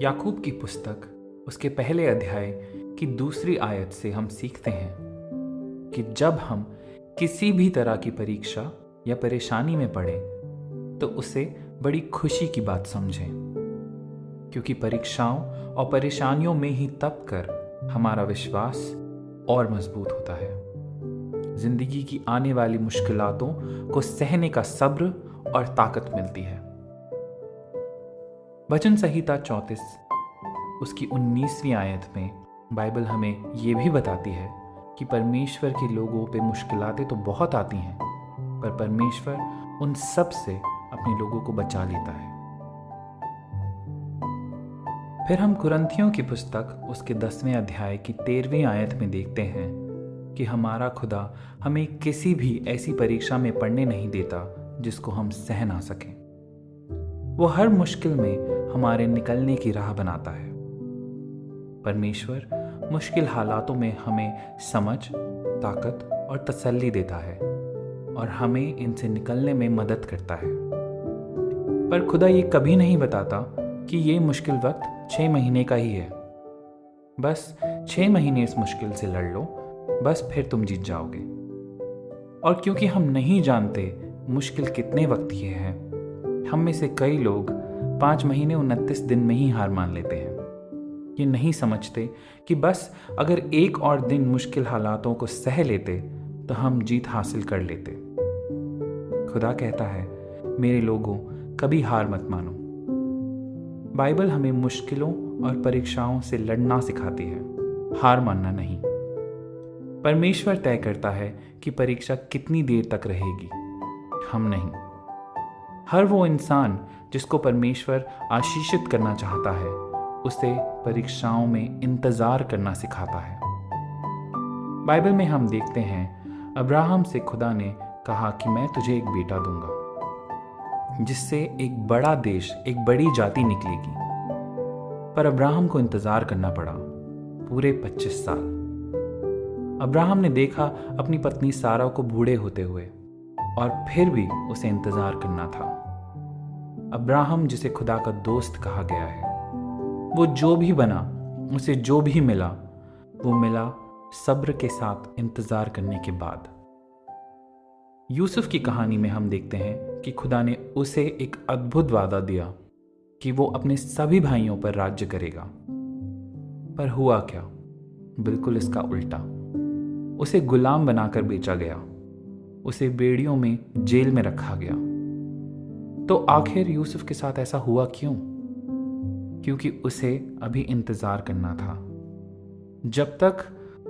याकूब की पुस्तक उसके पहले अध्याय की दूसरी आयत से हम सीखते हैं कि जब हम किसी भी तरह की परीक्षा या परेशानी में पड़े तो उसे बड़ी खुशी की बात समझें, क्योंकि परीक्षाओं और परेशानियों में ही तप कर हमारा विश्वास और मजबूत होता है। जिंदगी की आने वाली मुश्किलातों को सहने का सब्र और ताकत मिलती है। वचन संहिता 34 उसकी 19वीं आयत में बाइबल हमें यह भी बताती है कि परमेश्वर के लोगों पे मुश्किलातें तो बहुत आती हैं, पर परमेश्वर उन सब से अपने लोगों को बचा लेता है। फिर हम कुरिन्थियों की पुस्तक उसके 10वें अध्याय की 13वीं आयत में देखते हैं कि हमारा खुदा हमें किसी भी ऐसी परीक्षा में पड़ने नहीं देता जिसको हम सह ना सकें। वो हर मुश्किल में हमारे निकलने की राह बनाता है। परमेश्वर मुश्किल हालातों में हमें समझ, ताकत और तसल्ली देता है और हमें इनसे निकलने में मदद करता है। पर खुदा ये कभी नहीं बताता कि ये मुश्किल वक्त 6 महीने का ही है। बस 6 महीने इस मुश्किल से लड़ लो, बस फिर तुम जीत जाओगे। और क्योंकि हम नहीं जानते मुश्किल कितने वक्त की है, हम में से कई लोग 5 महीने 29 दिन में ही हार मान लेते हैं। ये नहीं समझते कि बस अगर एक और दिन मुश्किल हालातों को सह लेते तो हम जीत हासिल कर लेते। खुदा कहता है, मेरे लोगों, कभी हार मत मानो। बाइबल हमें मुश्किलों और परीक्षाओं से लड़ना सिखाती है, हार मानना नहीं। परमेश्वर तय करता है कि परीक्षा कितनी देर तक रहेगी, हम नहीं। हर वो इंसान जिसको परमेश्वर आशीषित करना चाहता है, उसे परीक्षाओं में इंतजार करना सिखाता है। बाइबल में हम देखते हैं अब्राहम से खुदा ने कहा कि मैं तुझे एक बेटा दूंगा जिससे एक बड़ा देश, एक बड़ी जाति निकलेगी। पर अब्राहम को इंतजार करना पड़ा पूरे 25 साल। अब्राहम ने देखा अपनी पत्नी सारा को बूढ़े होते हुए, और फिर भी उसे इंतजार करना था। अब्राहम जिसे खुदा का दोस्त कहा गया है, वो जो भी बना, उसे जो भी मिला, वो मिला सब्र के साथ इंतजार करने के बाद। यूसुफ की कहानी में हम देखते हैं कि खुदा ने उसे एक अद्भुत वादा दिया कि वो अपने सभी भाइयों पर राज्य करेगा। पर हुआ क्या? बिल्कुल इसका उल्टा। उसे गुलाम बनाकर बेचा गया, उसे बेड़ियों में जेल में रखा गया। तो आखिर यूसुफ के साथ ऐसा हुआ क्यों? क्योंकि उसे अभी इंतजार करना था, जब तक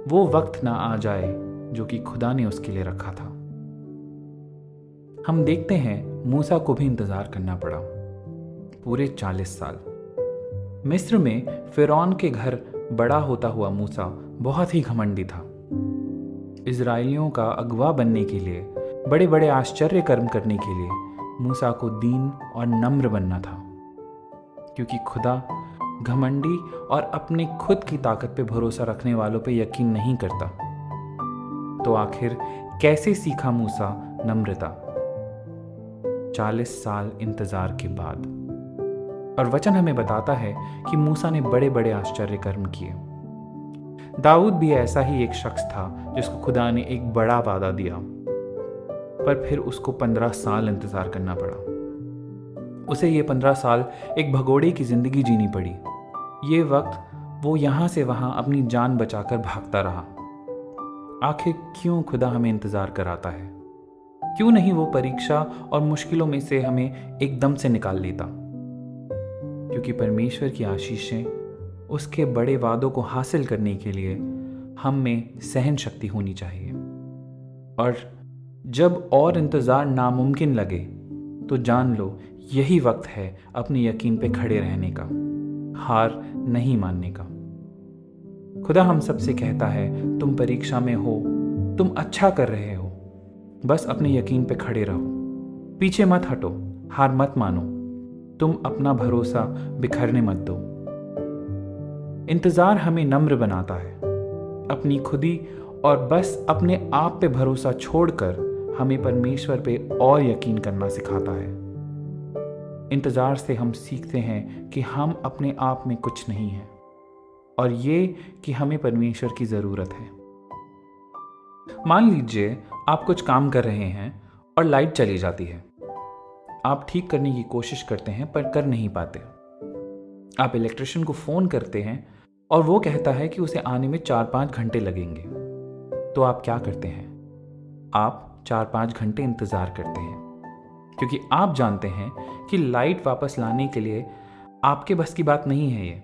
वो वक्त ना आ जाए जो कि खुदा ने उसके लिए रखा था। हम देखते हैं मूसा को भी इंतजार करना पड़ा पूरे 40 साल। मिस्र में फिरौन के घर बड़ा होता हुआ मूसा बहुत ही घमंडी था। इजराइलियों का अगवा बनने के लिए, बड़े बड़े आश्चर्य कर्म करने के लिए मूसा को दीन और नम्र बनना था, क्योंकि खुदा घमंडी और अपनी खुद की ताकत पे भरोसा रखने वालों पे यकीन नहीं करता। तो आखिर कैसे सीखा मूसा नम्रता? 40 साल इंतजार के बाद। और वचन हमें बताता है कि मूसा ने बड़े बड़े आश्चर्य कर्म किए। दाऊद भी ऐसा ही एक शख्स था जिसको खुदा ने एक बड़ा वादा दिया, पर फिर उसको 15 साल इंतजार करना पड़ा। उसे ये 15 साल एक भगोड़े की जिंदगी जीनी पड़ी। ये वक्त वो यहां से वहां अपनी जान बचाकर भागता रहा। आखिर क्यों खुदा हमें इंतजार कराता है? क्यों नहीं वो परीक्षा और मुश्किलों में से हमें एकदम से निकाल लेता? क्योंकि परमेश्वर की आशीषें, उसके बड़े वादों को हासिल करने के लिए हम में सहन शक्ति होनी चाहिए। और जब और इंतजार नामुमकिन लगे तो जान लो यही वक्त है अपने यकीन पे खड़े रहने का, हार नहीं मानने का। खुदा हम सबसे कहता है, तुम परीक्षा में हो, तुम अच्छा कर रहे हो, बस अपने यकीन पे खड़े रहो, पीछे मत हटो, हार मत मानो, तुम अपना भरोसा बिखरने मत दो। इंतजार हमें नम्र बनाता है, अपनी खुदी और बस अपने आप पे भरोसा छोड़कर हमें परमेश्वर पे और यकीन करना सिखाता है। इंतज़ार से हम सीखते हैं कि हम अपने आप में कुछ नहीं हैं और ये कि हमें परमेश्वर की ज़रूरत है। मान लीजिए आप कुछ काम कर रहे हैं और लाइट चली जाती है। आप ठीक करने की कोशिश करते हैं पर कर नहीं पाते। आप इलेक्ट्रिशियन को फ़ोन करते हैं और वो कहता है कि उसे आने में 4-5 घंटे लगेंगे। तो आप क्या करते हैं? आप 4-5 घंटे इंतज़ार करते हैं क्योंकि आप जानते हैं कि लाइट वापस लाने के लिए आपके बस की बात नहीं है ये।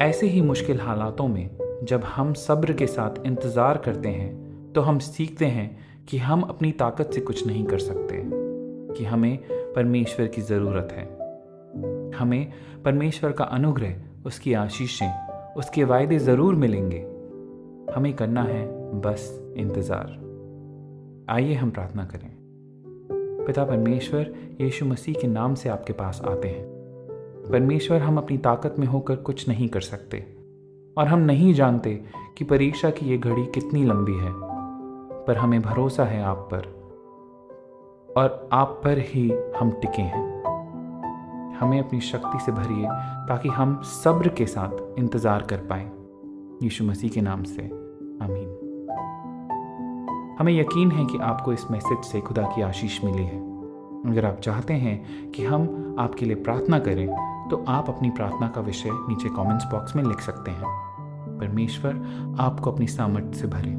ऐसे ही मुश्किल हालातों में जब हम सब्र के साथ इंतज़ार करते हैं तो हम सीखते हैं कि हम अपनी ताकत से कुछ नहीं कर सकते, कि हमें परमेश्वर की ज़रूरत है। हमें परमेश्वर का अनुग्रह, उसकी आशीषें, उसके वायदे ज़रूर मिलेंगे। हमें करना है बस इंतज़ार। आइए हम प्रार्थना करें। पिता परमेश्वर, यीशु मसीह के नाम से आपके पास आते हैं। परमेश्वर, हम अपनी ताकत में होकर कुछ नहीं कर सकते और हम नहीं जानते कि परीक्षा की ये घड़ी कितनी लंबी है, पर हमें भरोसा है आप पर और आप पर ही हम टिके हैं। हमें अपनी शक्ति से भरिए ताकि हम सब्र के साथ इंतज़ार कर पाएं। यीशु मसीह के नाम से आमीन। हमें यकीन है कि आपको इस मैसेज से खुदा की आशीष मिली है। अगर आप चाहते हैं कि हम आपके लिए प्रार्थना करें तो आप अपनी प्रार्थना का विषय नीचे कमेंट्स बॉक्स में लिख सकते हैं। परमेश्वर आपको अपनी सामर्थ्य से भरे।